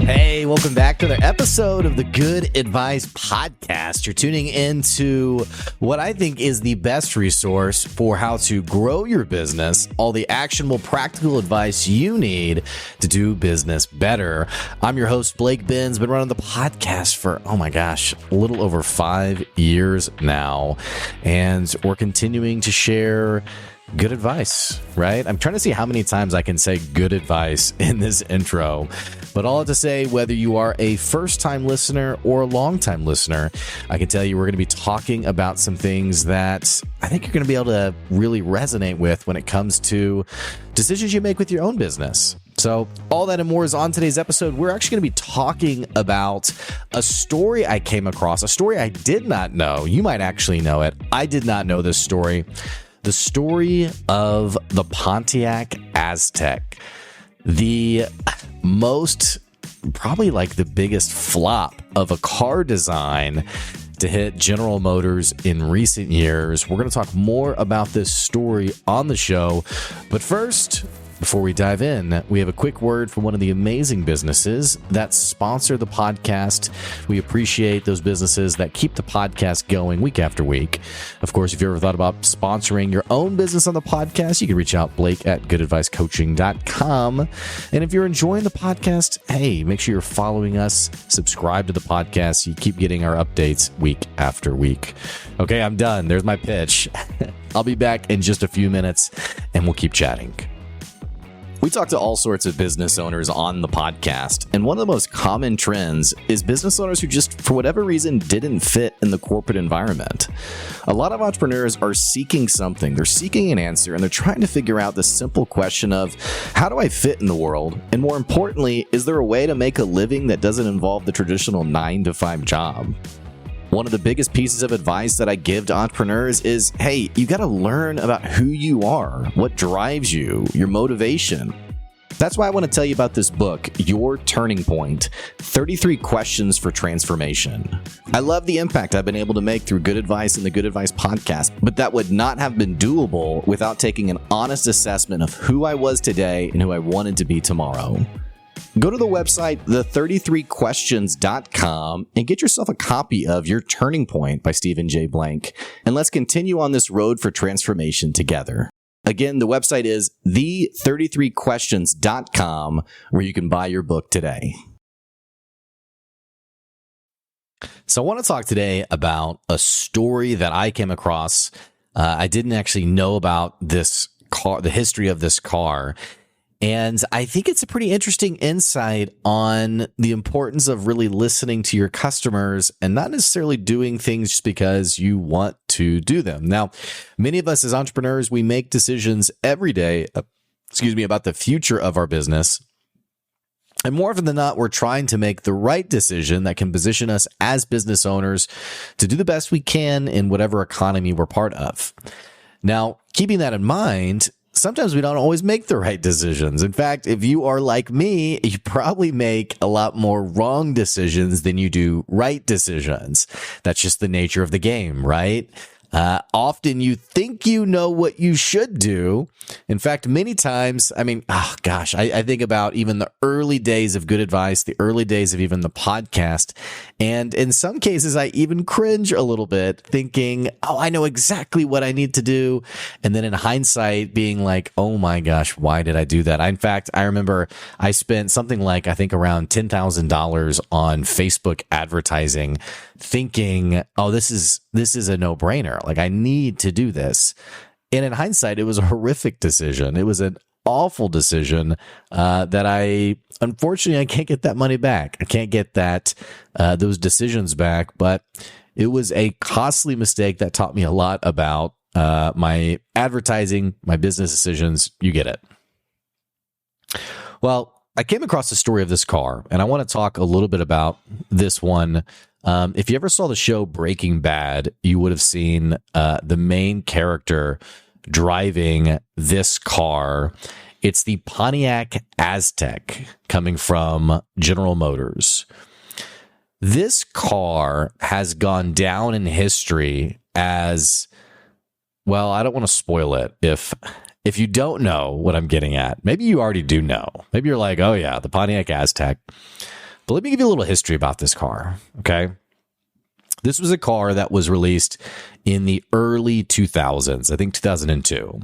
Hey, welcome back to another episode of the Good Advice Podcast. You're tuning into what I think is the best resource for how to grow your business, all the actionable, practical advice you need to do business better. I'm your host, Blake Benz. Been running the podcast for, a little over 5 years now. And we're continuing to share good advice, right? I'm trying to see how many times I can say good advice in this intro. But all I have to say, whether you are a first-time listener or a long-time listener, I can tell you we're going to be talking about some things that I think you're going to be able to really resonate with when it comes to decisions you make with your own business. So all that and more is on today's episode. We're actually going to be talking about a story I came across, a story I did not know. You might actually know it. I did not know this story. The story of the Pontiac Aztek, the probably like the biggest flop of a car design to hit General Motors in recent years. We're going to talk more about this story on the show. But first, before we dive in, we have a quick word from one of the amazing businesses that sponsor the podcast. We appreciate those businesses that keep the podcast going week after week. Of course, if you ever thought about sponsoring your own business on the podcast, you can reach out, Blake at goodadvicecoaching.com. And if you're enjoying the podcast, hey, make sure you're following us, subscribe to the podcast. So you keep getting our updates week after week. Okay, I'm done. There's my pitch. I'll be back in just a few minutes and we'll keep chatting. We talk to all sorts of business owners on the podcast, and one of the most common trends is business owners who just, for whatever reason, didn't fit in the corporate environment. A lot of entrepreneurs are seeking something, they're seeking an answer, and they're trying to figure out the simple question of, how do I fit in the world? And more importantly, is there a way to make a living that doesn't involve the traditional 9-to-5 job? One of the biggest pieces of advice that I give to entrepreneurs is, hey, you got to learn about who you are, what drives you, your motivation. That's why I want to tell you about this book, Your Turning Point, 33 Questions for Transformation. I love the impact I've been able to make through Good Advice and the Good Advice podcast, but that would not have been doable without taking an honest assessment of who I was today and who I wanted to be tomorrow. Go to the website, the33questions.com, and get yourself a copy of Your Turning Point by Stephen J. Blank, and let's continue on this road for transformation together. Again, the website is the33questions.com, where you can buy your book today. So I want to talk today about a story that I came across. I didn't actually know about this car, the history of this car. And I think it's a pretty interesting insight on the importance of really listening to your customers and not necessarily doing things just because you want to do them. Now, many of us as entrepreneurs, we make decisions every day, about the future of our business. And more often than not, we're trying to make the right decision that can position us as business owners to do the best we can in whatever economy we're part of. Now, keeping that in mind, sometimes we don't always make the right decisions. In fact, if you are like me, you probably make a lot more wrong decisions than you do right decisions. That's just the nature of the game, right? Often you think you know what you should do. In fact, many times, I think about even the early days of Good Advice, the early days of even the podcast. And in some cases, I even cringe a little bit thinking, I know exactly what I need to do. And then in hindsight being like, oh my gosh, why did I do that? In fact, I remember I spent something like, I think around $10,000 on Facebook advertising thinking, this is a no-brainer. Like, I need to do this. And in hindsight, it was a horrific decision. It was an awful decision that unfortunately, I can't get that money back. I can't get those decisions back, but it was a costly mistake that taught me a lot about my advertising, my business decisions. You get it. Well, I came across the story of this car, and I want to talk a little bit about this one. If you ever saw the show Breaking Bad, you would have seen the main character driving this car. It's the Pontiac Aztek coming from General Motors. This car has gone down in history as, well, I don't want to spoil it. If you don't know what I'm getting at, maybe you already do know. Maybe you're like, oh yeah, the Pontiac Aztek. But let me give you a little history about this car, okay? This was a car that was released in the early 2000s, I think 2002.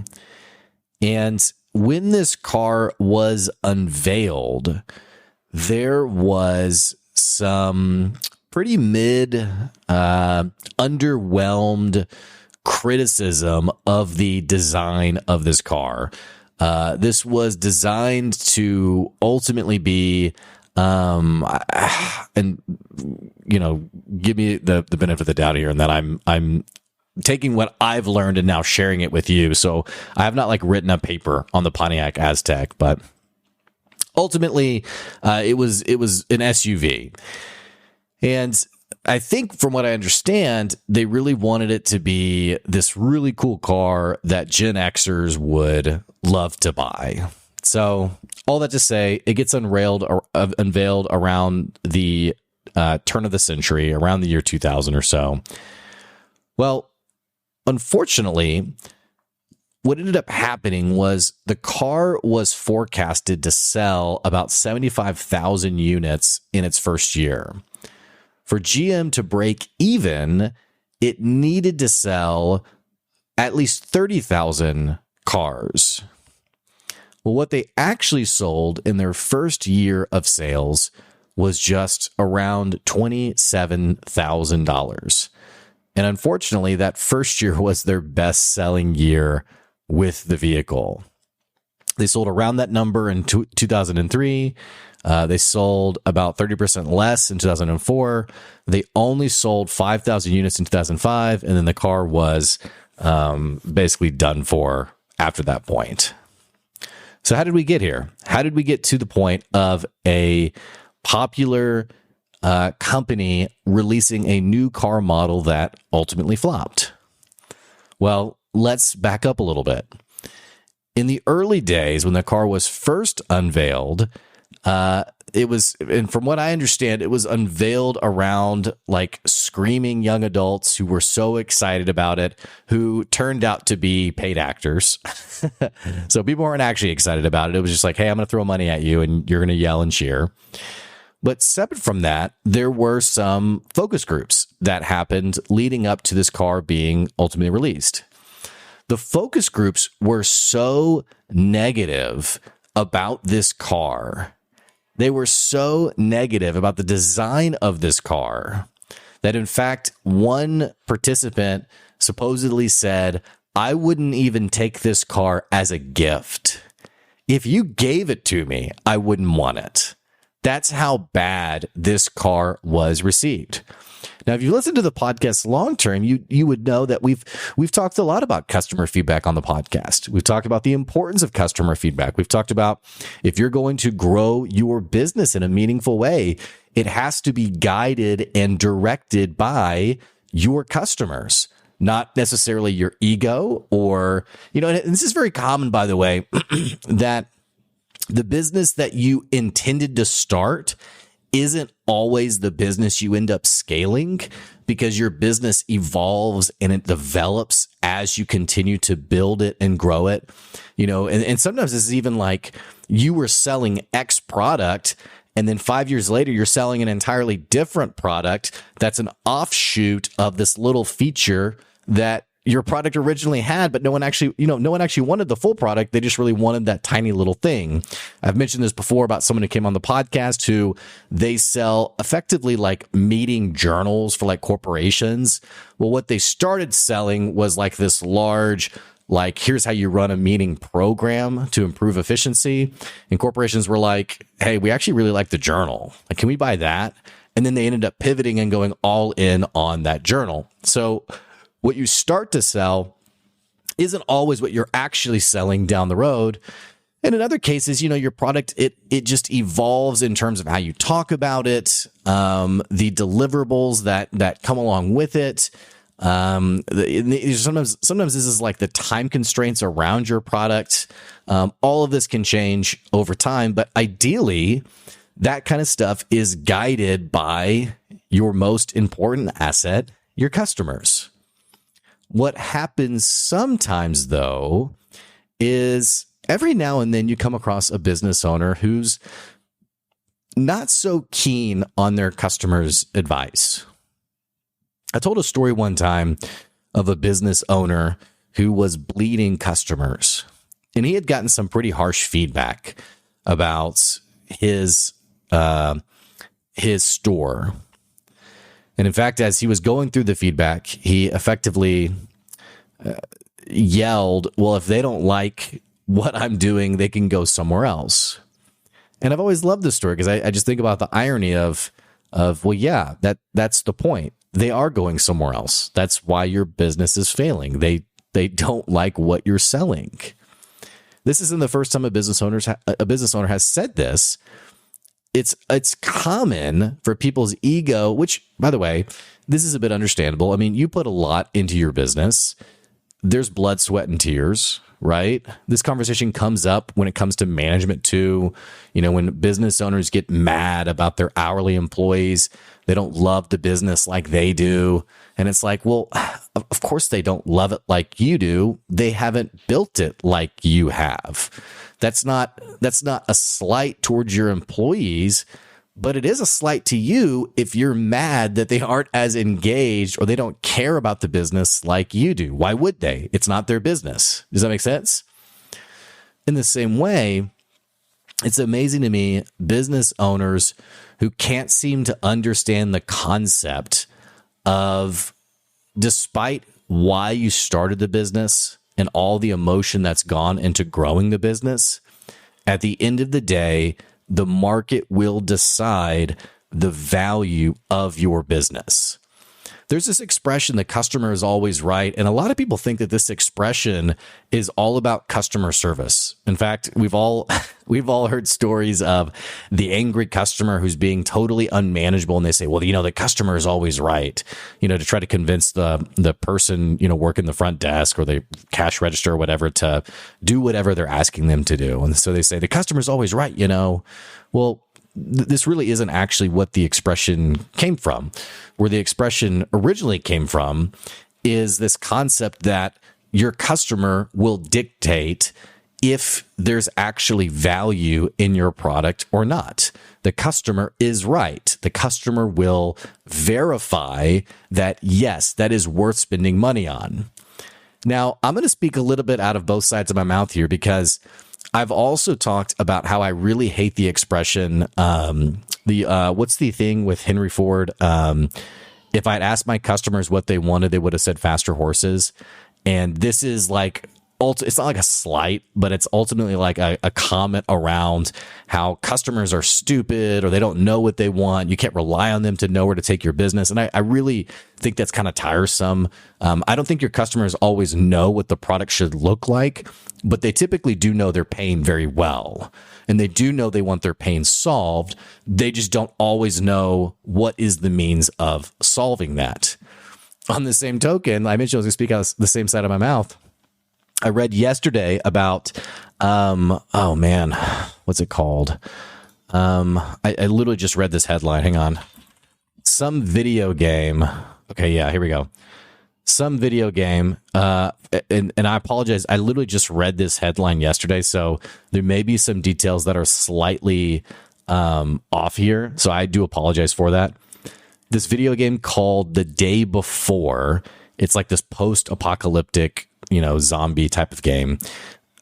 And when this car was unveiled, there was some pretty underwhelmed criticism of the design of this car. This was designed to ultimately be, and give me the benefit of the doubt here, and that I'm taking what I've learned and now sharing it with you. So I have not written a paper on the Pontiac Aztek, but ultimately, it was an SUV, and I think from what I understand, they really wanted it to be this really cool car that Gen Xers would love to buy. So all that to say, it gets unveiled around the turn of the century, around the year 2000 or so. Well, unfortunately, what ended up happening was the car was forecasted to sell about 75,000 units in its first year. For GM to break even, it needed to sell at least 30,000 cars. Well, what they actually sold in their first year of sales was just around $27,000. And unfortunately, that first year was their best-selling year with the vehicle. They sold around that number in 2003. They sold about 30% less in 2004. They only sold 5,000 units in 2005, and then the car was basically done for after that point. So how did we get here? How did we get to the point of a popular company releasing a new car model that ultimately flopped? Well, let's back up a little bit. In the early days, when the car was first unveiled, it was, and from what I understand, it was unveiled around screaming young adults who were so excited about it, who turned out to be paid actors. So people weren't actually excited about it. It was just hey, I'm going to throw money at you and you're going to yell and cheer. But separate from that, there were some focus groups that happened leading up to this car being ultimately released. The focus groups were so negative about this car. They were so negative about the design of this car that, in fact, one participant supposedly said, "I wouldn't even take this car as a gift. If you gave it to me, I wouldn't want it." That's how bad this car was received. Now, if you listen to the podcast long term, you would know that we've talked a lot about customer feedback on the podcast. We've talked about the importance of customer feedback. We've talked about if you're going to grow your business in a meaningful way, it has to be guided and directed by your customers, not necessarily your ego or, and this is very common, by the way, that the business that you intended to start isn't always the business you end up scaling, because your business evolves and it develops as you continue to build it and grow it. And sometimes this is even you were selling X product, and then 5 years later, you're selling an entirely different product that's an offshoot of this little feature that your product originally had, but no one actually wanted the full product. They just really wanted that tiny little thing. I've mentioned this before about someone who came on the podcast who they sell effectively meeting journals for corporations. Well, what they started selling was this large, here's how you run a meeting program to improve efficiency. And corporations were like, hey, we actually really like the journal. Can we buy that? And then they ended up pivoting and going all in on that journal. So what you start to sell isn't always what you're actually selling down the road. And in other cases, your product, it just evolves in terms of how you talk about it, the deliverables that come along with it. Sometimes this is the time constraints around your product. All of this can change over time, but ideally, that kind of stuff is guided by your most important asset, your customers. What happens sometimes, though, is every now and then you come across a business owner who's not so keen on their customers' advice. I told a story one time of a business owner who was bleeding customers, and he had gotten some pretty harsh feedback about his store. And in fact, as he was going through the feedback, he effectively yelled, well, if they don't like what I'm doing, they can go somewhere else. And I've always loved this story because I just think about the irony of well, yeah, that's the point. They are going somewhere else. That's why your business is failing. They don't like what you're selling. This isn't the first time a business owner has said this. It's common for people's ego, which, by the way, this is a bit understandable. I mean, you put a lot into your business. There's blood, sweat, and tears, right? This conversation comes up when it comes to management too. You know, when business owners get mad about their hourly employees, they don't love the business like they do. And it's like, well, of course they don't love it like you do. They haven't built it like you have. That's not a slight towards your employees, but it is a slight to you if you're mad that they aren't as engaged or they don't care about the business like you do. Why would they? It's not their business. Does that make sense? In the same way, it's amazing to me, business owners who can't seem to understand the concept of, despite why you started the business and all the emotion that's gone into growing the business, at the end of the day, the market will decide the value of your business. There's this expression, the customer is always right. And a lot of people think that this expression is all about customer service. In fact, we've all heard stories of the angry customer who's being totally unmanageable. And they say, well, you know, the customer is always right, you know, to try to convince the person, you know, working the front desk or the cash register or whatever to do whatever they're asking them to do. And so they say the customer is always right, you know. Well, this really isn't actually what the expression came from. Where the expression originally came from is this concept that your customer will dictate if there's actually value in your product or not. The customer is right. The customer will verify that, yes, that is worth spending money on. Now, I'm going to speak a little bit out of both sides of my mouth here because I've also talked about how I really hate the expression, what's the thing with Henry Ford? If I'd asked my customers what they wanted, they would have said faster horses. And this is like, it's not like a slight, but it's ultimately like a comment around how customers are stupid or they don't know what they want. You can't rely on them to know where to take your business. And I really think that's kind of tiresome. I don't think your customers always know what the product should look like, but they typically do know their pain very well. And they do know they want their pain solved. They just don't always know what is the means of solving that. On the same token, I mentioned I was going to speak out the same side of my mouth. I read yesterday about, oh man, what's it called? I literally just read this headline. Hang on. Some video game. Okay, yeah, here we go. Some video game. And I apologize. I literally just read this headline yesterday, so there may be some details that are slightly off here. So I do apologize for that. This video game called The Day Before. It's like this post-apocalyptic, you know, zombie type of game.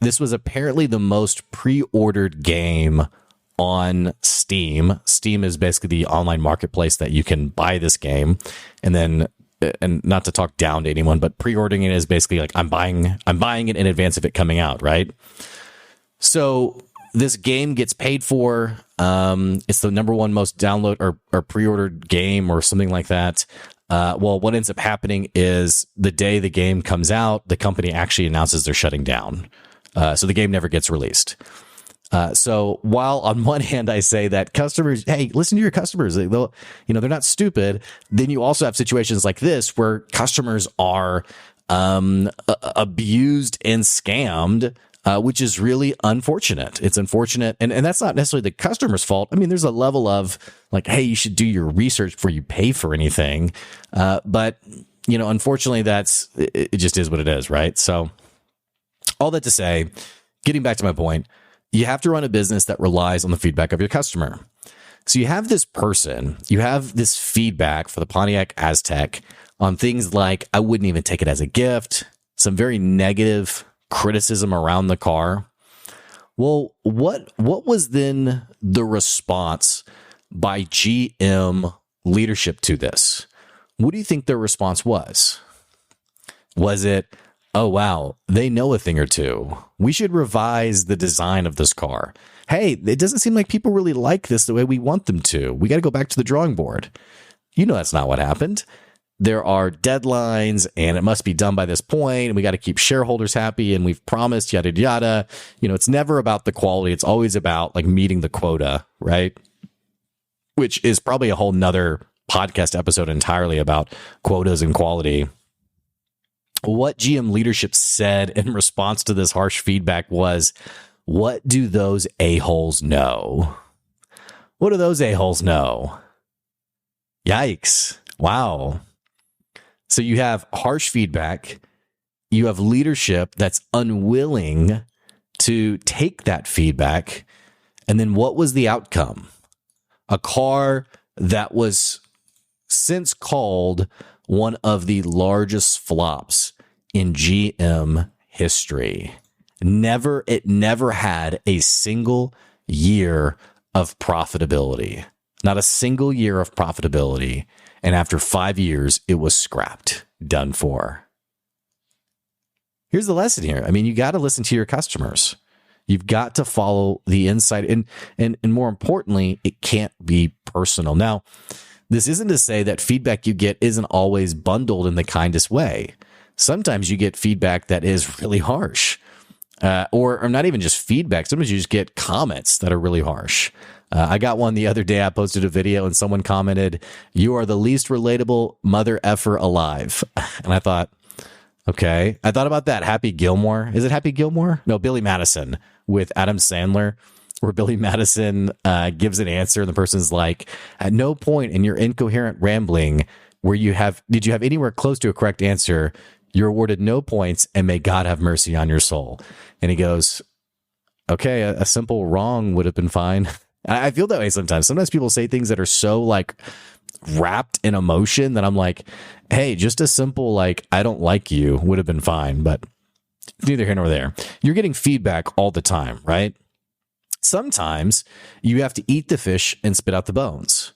This was apparently the most pre-ordered game on Steam. Steam is basically the online marketplace that you can buy this game. And not to talk down to anyone, but pre-ordering it is basically like I'm buying it in advance of it coming out, right? So this game gets paid for. It's the number one most download or pre-ordered game or something like that. Well, what ends up happening is the day the game comes out, the company actually announces they're shutting down. So the game never gets released. So while on one hand I say that customers, hey, listen to your customers, they'll, you know, they're not stupid. Then you also have situations like this where customers are abused and scammed, which is really unfortunate. It's unfortunate. And that's not necessarily the customer's fault. I mean, there's a level of like, hey, you should do your research before you pay for anything. But, you know, unfortunately, it just is what it is, right? So all that to say, getting back to my point, you have to run a business that relies on the feedback of your customer. So you have this person, you have this feedback for the Pontiac Aztek on things like, I wouldn't even take it as a gift, some very negative criticism around the car. Well, what was then the response by GM leadership to this? What do you think their response was? Was it, oh, wow, they know a thing or two. We should revise the design of this car. Hey, it doesn't seem like people really like this the way we want them to. We got to go back to the drawing board. You know that's not what happened. There are deadlines, and it must be done by this point, and we got to keep shareholders happy, and we've promised, yada, yada. You know, it's never about the quality. It's always about like meeting the quota, right? Which is probably a whole nother podcast episode entirely about quotas and quality. What GM leadership said in response to this harsh feedback was, what do those a-holes know? What do those a-holes know? Yikes. Wow. So you have harsh feedback. You have leadership that's unwilling to take that feedback. And then what was the outcome? A car that was since called one of the largest flops in GM history. It never had a single year of profitability. Not a single year of profitability. And after 5 years, it was scrapped, done for. Here's the lesson here. I mean, you got to listen to your customers. You've got to follow the insight. And more importantly, it can't be personal. Now, this isn't to say that feedback you get isn't always bundled in the kindest way. Sometimes you get feedback that is really harsh, or not even just feedback. Sometimes you just get comments that are really harsh. I got one the other day. I posted a video and someone commented, "You are the least relatable mother effer alive." And I thought, okay. I thought about that. Happy Gilmore. Is it Happy Gilmore? No, Billy Madison with Adam Sandler, where Billy Madison gives an answer and the person's like, at no point in your incoherent rambling did you have anywhere close to a correct answer. You're awarded no points, and may God have mercy on your soul. And he goes, okay, a simple wrong would have been fine. I feel that way sometimes. Sometimes people say things that are so like wrapped in emotion that I'm like, hey, just a simple like, I don't like you would have been fine. But neither here nor there. You're getting feedback all the time, right? Sometimes you have to eat the fish and spit out the bones.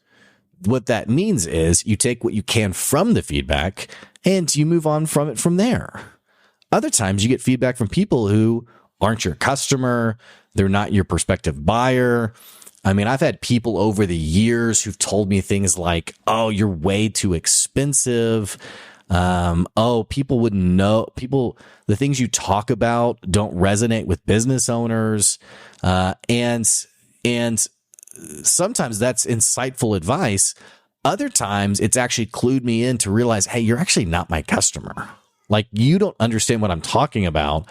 What that means is you take what you can from the feedback and you move on from it from there. Other times you get feedback from people who aren't your customer. They're not your prospective buyer. I mean, I've had people over the years who've told me things like, oh, you're way too expensive. People wouldn't know. The things you talk about don't resonate with business owners. And sometimes that's insightful advice. Other times it's actually clued me in to realize, hey, you're actually not my customer. Like, you don't understand what I'm talking about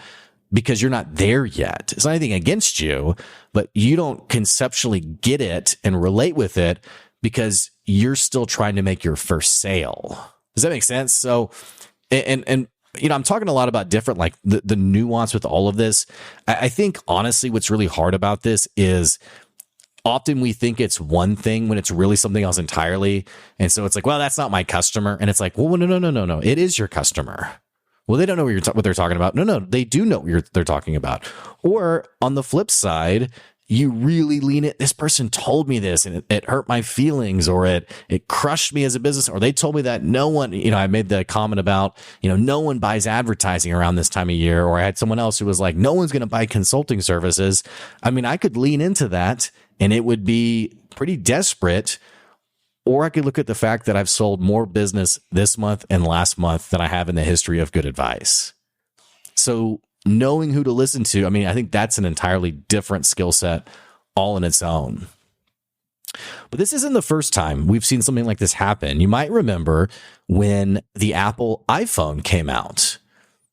because you're not there yet. It's not anything against you, but you don't conceptually get it and relate with it because you're still trying to make your first sale. Does that make sense? So, and you know, I'm talking a lot about different, like the nuance with all of this. I think honestly, what's really hard about this is often we think it's one thing when it's really something else entirely. And so it's like, well, that's not my customer. And it's like, well, no. It is your customer. Well, they don't know what they're talking about. No, they do know what they're talking about. Or on the flip side, you really lean it. This person told me this and it hurt my feelings, or it crushed me as a business, or they told me that no one, I made the comment about, no one buys advertising around this time of year. Or I had someone else who was like, no one's going to buy consulting services. I mean, I could lean into that and it would be pretty desperate. Or I could look at the fact that I've sold more business this month and last month than I have in the history of good advice. So knowing who to listen to, I think that's an entirely different skill set all in its own. But this isn't the first time we've seen something like this happen. You might remember when the Apple iPhone came out.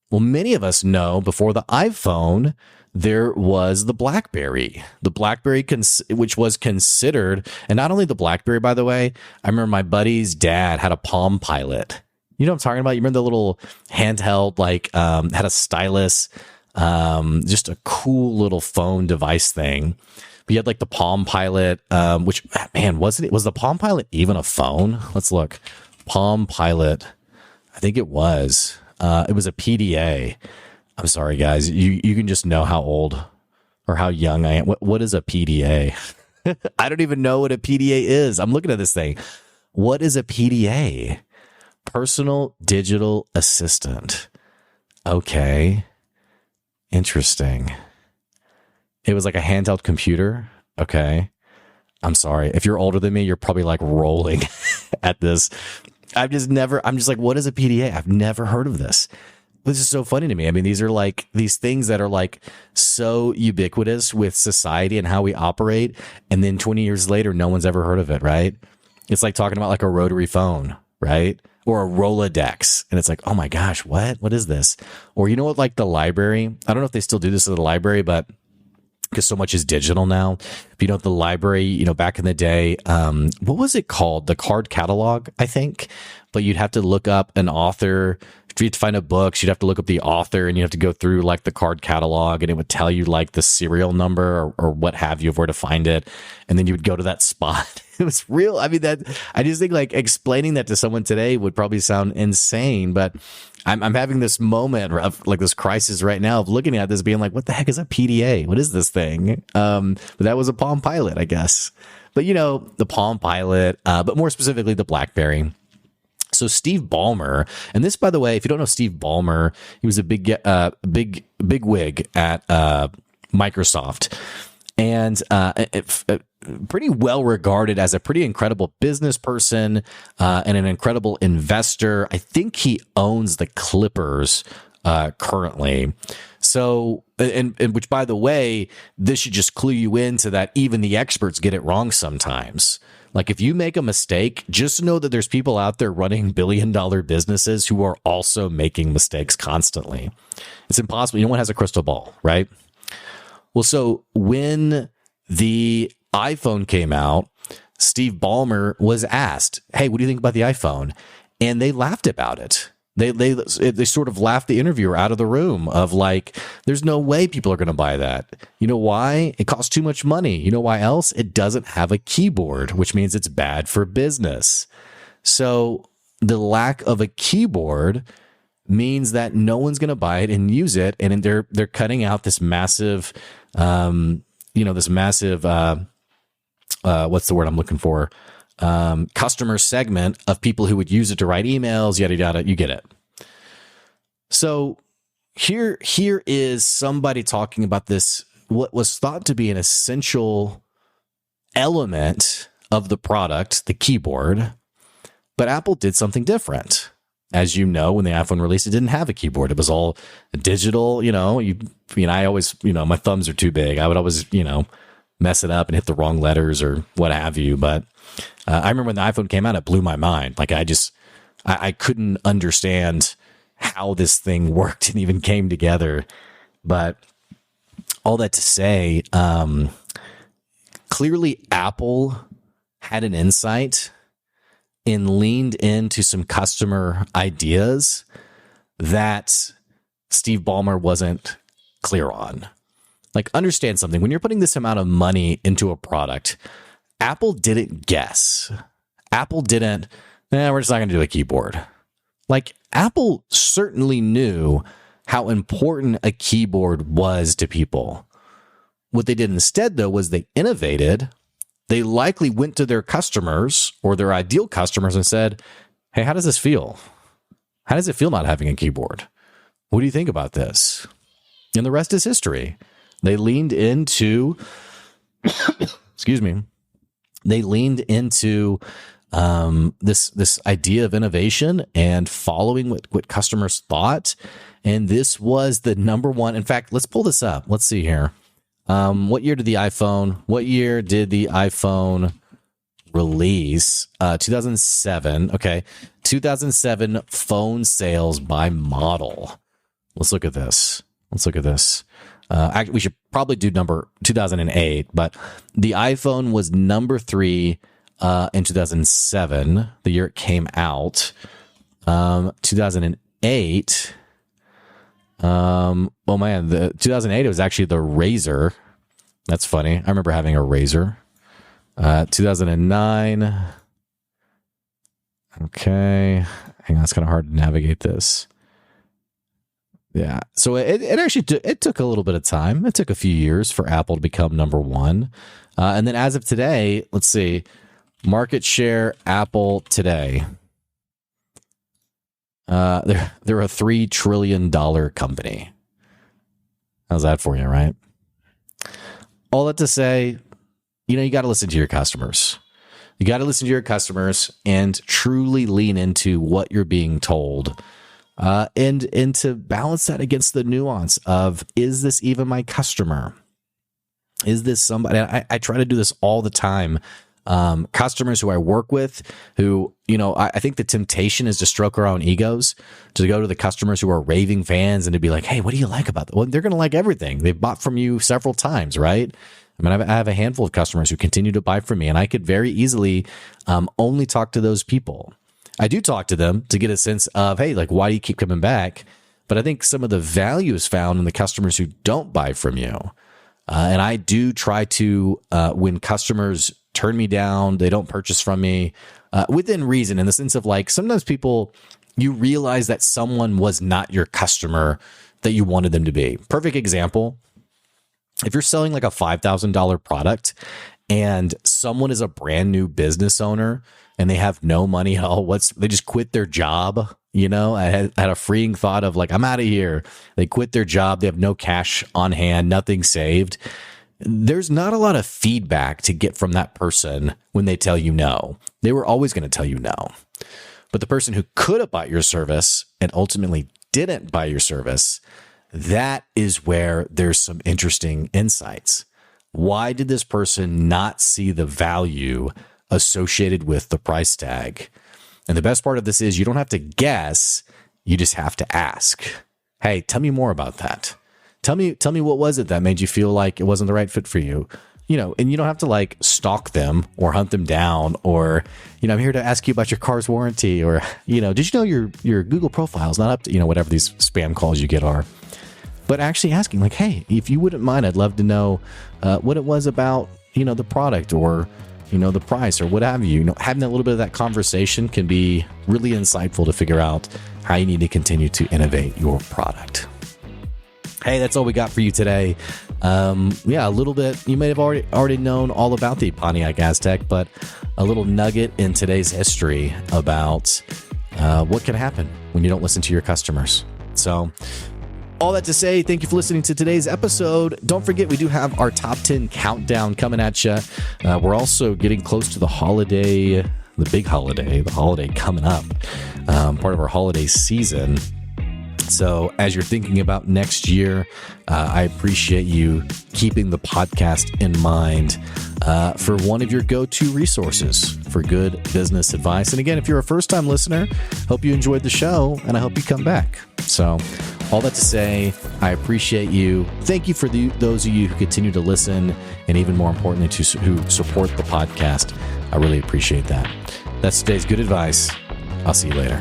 Well, many of us know before the iPhone, there was the BlackBerry, which was considered, and not only the BlackBerry, by the way, I remember my buddy's dad had a Palm Pilot. You know what I'm talking about? You remember the little handheld, had a stylus, just a cool little phone device thing. But you had like the Palm Pilot, which, man, was the Palm Pilot even a phone? Let's look. Palm Pilot. I think it was. It was a PDA. I'm sorry, guys. You can just know how old or how young I am. What is a PDA? I don't even know what a PDA is. I'm looking at this thing. What is a PDA? Personal Digital Assistant. Okay. Interesting. It was like a handheld computer. Okay. I'm sorry. If you're older than me, you're probably like rolling at this. I'm just like, what is a PDA? I've never heard of this. This is so funny to me. I mean, these are like these things that are like so ubiquitous with society and how we operate. And then 20 years later, no one's ever heard of it, right? It's like talking about like a rotary phone, right? Or a Rolodex. And it's like, oh my gosh, what is this? Or you know what, like the library? I don't know if they still do this at the library, but because so much is digital now. If you know the library, you know, back in the day, what was it called? The card catalog, I think. But you'd have to look up an author. If you had to find a book, you'd have to look up the author and you have to go through like the card catalog and it would tell you like the serial number or what have you of where to find it. And then you would go to that spot. It was real. I mean, I just think like explaining that to someone today would probably sound insane, but I'm having this moment of like this crisis right now of looking at this being like, what the heck is a PDA? What is this thing? But that was a Palm Pilot, I guess. But you know, the Palm Pilot, but more specifically the BlackBerry. So Steve Ballmer, and this, by the way, if you don't know Steve Ballmer, he was a big wig at Microsoft, and pretty well regarded as a pretty incredible business person and an incredible investor. I think he owns the Clippers currently. So, and which, by the way, this should just clue you into that even the experts get it wrong sometimes. Like if you make a mistake, just know that there's people out there running billion-dollar businesses who are also making mistakes constantly. It's impossible. No one has a crystal ball, right? Well, so when the iPhone came out, Steve Ballmer was asked, hey, what do you think about the iPhone? And they laughed about it. They sort of laughed the interviewer out of the room of like, there's no way people are going to buy that. You know why? It costs too much money. You know why else? It doesn't have a keyboard, which means it's bad for business. So the lack of a keyboard means that no one's going to buy it and use it. And they're cutting out this massive, what's the word I'm looking for? Customer segment of people who would use it to write emails, yada, yada, you get it. So here is somebody talking about this, what was thought to be an essential element of the product, the keyboard, but Apple did something different. As you know, when the iPhone released, it didn't have a keyboard. It was all digital, I always, my thumbs are too big. I would always, mess it up and hit the wrong letters or what have you. But I remember when the iPhone came out, it blew my mind. Like I couldn't understand how this thing worked and even came together. But all that to say, clearly Apple had an insight and leaned into some customer ideas that Steve Ballmer wasn't clear on. Like, understand something. When you're putting this amount of money into a product, Apple didn't guess. Apple didn't, we're just not going to do a keyboard. Like, Apple certainly knew how important a keyboard was to people. What they did instead, though, was they innovated. They likely went to their customers or their ideal customers and said, hey, how does this feel? How does it feel not having a keyboard? What do you think about this? And the rest is history. They leaned into, excuse me, they leaned into this idea of innovation and following what customers thought. And this was the number one. In fact, let's pull this up. Let's see here. What year did the iPhone release? 2007. Okay. 2007 phone sales by model. Let's look at this. Actually, we should probably do number 2008, but the iPhone was number 3 in 2007, the year it came out. 2008. The 2008 it was actually the Razor. That's funny. I remember having a Razor. 2009. Okay. Hang on, it's kind of hard to navigate this. Yeah. So it actually it took a little bit of time. It took a few years for Apple to become number one. And then as of today, let's see, market share Apple today. They're a $3 trillion company. How's that for you, right? All that to say, you got to listen to your customers. You got to listen to your customers and truly lean into what you're being told. And to balance that against the nuance of, is this even my customer? Is this somebody? I try to do this all the time. Customers who I work with who, I think the temptation is to stroke our own egos, to go to the customers who are raving fans and to be like, hey, what do you like about that? Well, they're going to like everything. They've bought from you several times, right? I mean, I have a handful of customers who continue to buy from me, and I could very easily only talk to those people. I do talk to them to get a sense of, hey, like, why do you keep coming back? But I think some of the value is found in the customers who don't buy from you. And I do try to, when customers turn me down, they don't purchase from me, within reason, in the sense of, like, sometimes people, you realize that someone was not your customer that you wanted them to be. Perfect example. If you're selling like a $5,000 product and someone is a brand new business owner and they have no money at all, they just quit their job. I had a freeing thought of, like, I'm out of here. They quit their job. They have no cash on hand, nothing saved. There's not a lot of feedback to get from that person when they tell you no. They were always going to tell you no. But the person who could have bought your service and ultimately didn't buy your service, that is where there's some interesting insights. Why did this person not see the value associated with the price tag? And the best part of this is you don't have to guess, you just have to ask. Hey, tell me more about that. Tell me what was it that made you feel like it wasn't the right fit for you? And you don't have to, like, stalk them or hunt them down or, I'm here to ask you about your car's warranty or, did you know your Google profile is not up to, whatever these spam calls you get are. But actually asking, like, hey, if you wouldn't mind, I'd love to know what it was about, the product or, the price or what have you. Having a little bit of that conversation can be really insightful to figure out how you need to continue to innovate your product. Hey, that's all we got for you today. A little bit. You may have already known all about the Pontiac Aztek, but a little nugget in today's history about what can happen when you don't listen to your customers. So, all that to say, thank you for listening to today's episode. Don't forget, we do have our top 10 countdown coming at you. We're also getting close to the holiday coming up, part of our holiday season. So as you're thinking about next year, I appreciate you keeping the podcast in mind for one of your go-to resources for good business advice. And again, if you're a first-time listener, hope you enjoyed the show, and I hope you come back. So all that to say, I appreciate you. Thank you for those of you who continue to listen, and even more importantly, who support the podcast. I really appreciate that. That's today's good advice. I'll see you later.